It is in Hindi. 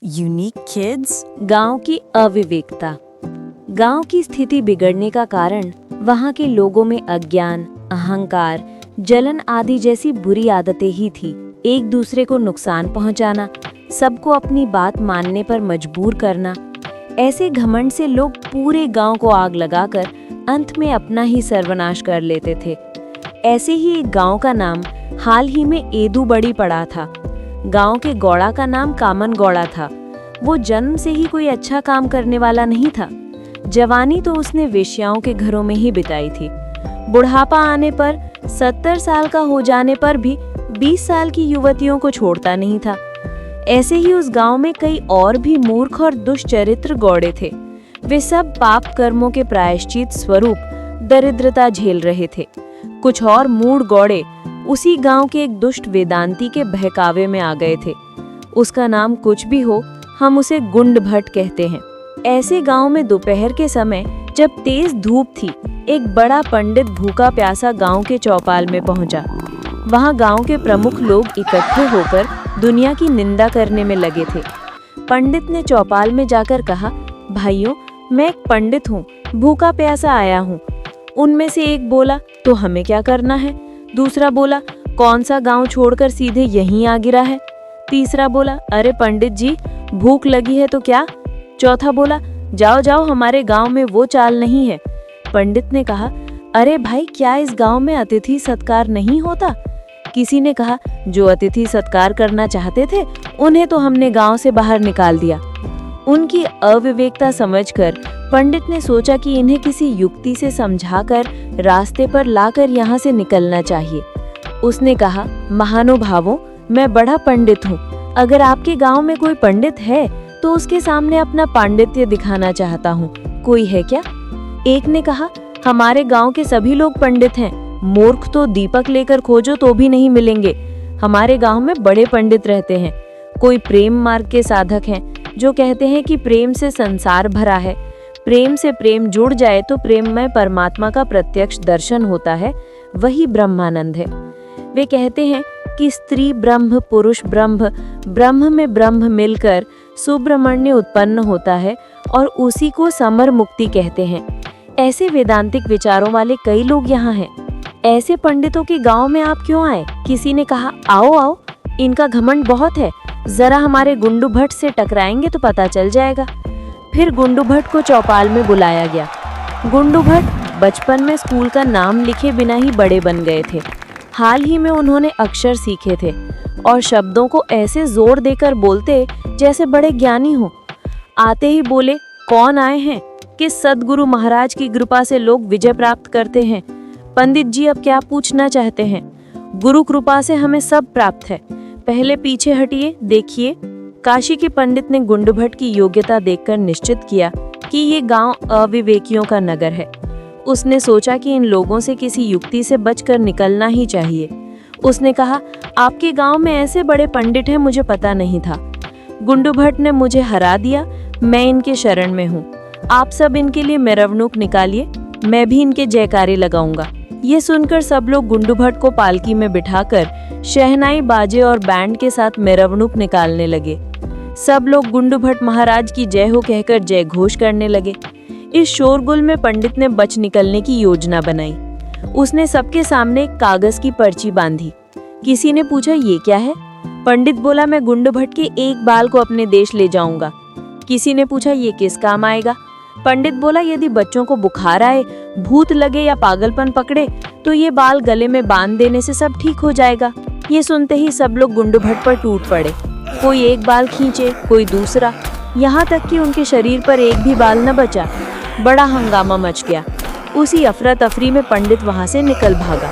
Unique kids. गांव की अविवेकता। गांव की स्थिति बिगड़ने का कारण वहां के लोगों में अज्ञान, अहंकार, जलन आदि जैसी बुरी आदतें ही थी। एक दूसरे को नुकसान पहुंचाना, सबको अपनी बात मानने पर मजबूर करना। ऐसे घमंड से लोग पूरे गांव को आग लगाकर अंत में अपना ही सर्वनाश कर लेते थे। ऐसे ही एक गांव का नाम हाल ही में एदू बड़ी पड़ा था। गांव के गौड़ा का नाम कामन गौड़ा था। वो जन्म से ही कोई अच्छा काम करने वाला नहीं था। जवानी तो उसने वेश्याओं के घरों में ही बिताई थी। बुढ़ापा आने पर 70 साल का हो जाने पर भी 20 साल की युवतियों को छोड़ता नहीं था। ऐसे ही उस गांव में कई और भी मूर्ख और दुष्चरित्र गौड़े थे। वे सब पाप कर्मों के प्रायश्चित स्वरूप दरिद्रता झेल रहे थे। कुछ और मूढ़ गौड़े उसी गांव के एक दुष्ट वेदांती के बहकावे में आ गए थे। उसका नाम कुछ भी हो, हम उसे गुंड भट्ट कहते हैं। ऐसे गांव में दोपहर के समय जब तेज धूप थी, एक बड़ा पंडित भूखा प्यासा गांव के चौपाल में पहुंचा। वहां गांव के प्रमुख लोग इकट्ठे होकर दुनिया की निंदा करने में लगे थे। पंडित ने चौपाल में जाकर कहा, भाइयों, मैं एक पंडित हूँ, भूखा प्यासा आया हूँ। उनमें से एक बोला, तो हमें क्या करना है? दूसरा बोला, कौन सा गांव छोड़कर सीधे यहीं आ गिरा है? तीसरा बोला, अरे पंडित जी, भूख लगी है तो क्या? चौथा बोला, जाओ जाओ, हमारे गांव में वो चाल नहीं है। पंडित ने कहा, अरे भाई, क्या इस गांव में अतिथि सत्कार नहीं होता? किसी ने कहा, जो अतिथि सत्कार करना चाहते थे उन्हें तो हमने गांव से बाहर निकाल दिया। उनकी अविवेकता समझकर पंडित ने सोचा कि इन्हें किसी युक्ति से समझाकर रास्ते पर लाकर यहाँ से निकलना चाहिए। उसने कहा, महानुभावों, मैं बड़ा पंडित हूँ। अगर आपके गांव में कोई पंडित है तो उसके सामने अपना पांडित्य दिखाना चाहता हूँ। कोई है क्या? एक ने कहा, हमारे गांव के सभी लोग पंडित हैं। मूर्ख तो दीपक लेकर खोजो तो भी नहीं मिलेंगे। हमारे गांव में बड़े पंडित रहते हैं। कोई प्रेम मार्ग के साधक हैं जो कहते हैं कि प्रेम से संसार भरा है। प्रेम से प्रेम जुड़ जाए तो प्रेममय परमात्मा का प्रत्यक्ष दर्शन होता है, वही ब्रह्मानंद है। वे कहते हैं कि स्त्री ब्रह्म, पुरुष ब्रह्म, ब्रह्म में ब्रह्म मिलकर सुब्रह्मण्य उत्पन्न होता है और उसी को समर मुक्ति कहते हैं। ऐसे वेदांतिक विचारों वाले कई लोग यहाँ हैं। ऐसे पंडितों के गांव में आप क्यों आए? किसी ने कहा, आओ आओ, इनका घमंड बहुत है, जरा हमारे गुंडू भट्ट से टकराएंगे तो पता चल जाएगा। फिर गुंडू भट्ट को चौपाल में बुलाया गया। गुंडू भट्ट बचपन में स्कूल का नाम लिखे बिना ही बड़े बन गए थे। हाल ही में उन्होंने अक्षर सीखे थे और शब्दों को ऐसे जोर देकर बोलते जैसे बड़े ज्ञानी हो। आते ही बोले, कौन आए हैं? किस सद्गुरु महाराज की कृपा से लोग विजय प्राप्त करते हैं? पंडित जी, अब क्या पूछना चाहते हैं? गुरु कृपा से हमें सब प्राप्त है। पहले पीछे हटिए, देखिए। काशी के पंडित ने गुंडू भट्ट की योग्यता देखकर निश्चित किया कि ये गांव अविवेकियों का नगर है। उसने सोचा कि इन लोगों से किसी युक्ति से बचकर निकलना ही चाहिए। उसने कहा, आपके गांव में ऐसे बड़े पंडित हैं, मुझे पता नहीं था। गुंडू भट्ट ने मुझे हरा दिया, मैं इनके शरण में हूँ। आप सब इनके लिए मेरवनुक निकालिए, मैं भी इनके जयकारे लगाऊंगा। ये सुनकर सब लोग गुंडू भट्ट को पालकी में बिठाकर शहनाई, बाजे और बैंड के साथ मेरवनुक निकालने लगे। सब लोग गुंडू भट्ट महाराज की जय हो कहकर जय घोष करने लगे। इस शोरगुल में पंडित ने बच निकलने की योजना बनाई। उसने सबके सामने एक कागज की पर्ची बांधी। किसी ने पूछा, ये क्या है? पंडित बोला, मैं गुंडू भट्ट के एक बाल को अपने देश ले जाऊंगा। किसी ने पूछा, ये किस काम आएगा? पंडित बोला, यदि बच्चों को बुखार आए, भूत लगे या पागलपन पकड़े तो ये बाल गले में बांध देने से सब ठीक हो जाएगा। ये सुनते ही सब लोग गुंडू भट्ट पर टूट पड़े। कोई एक बाल खींचे, कोई दूसरा, यहाँ तक कि उनके शरीर पर एक भी बाल न बचा। बड़ा हंगामा मच गया। उसी अफरा तफरी में पंडित वहां से निकल भागा।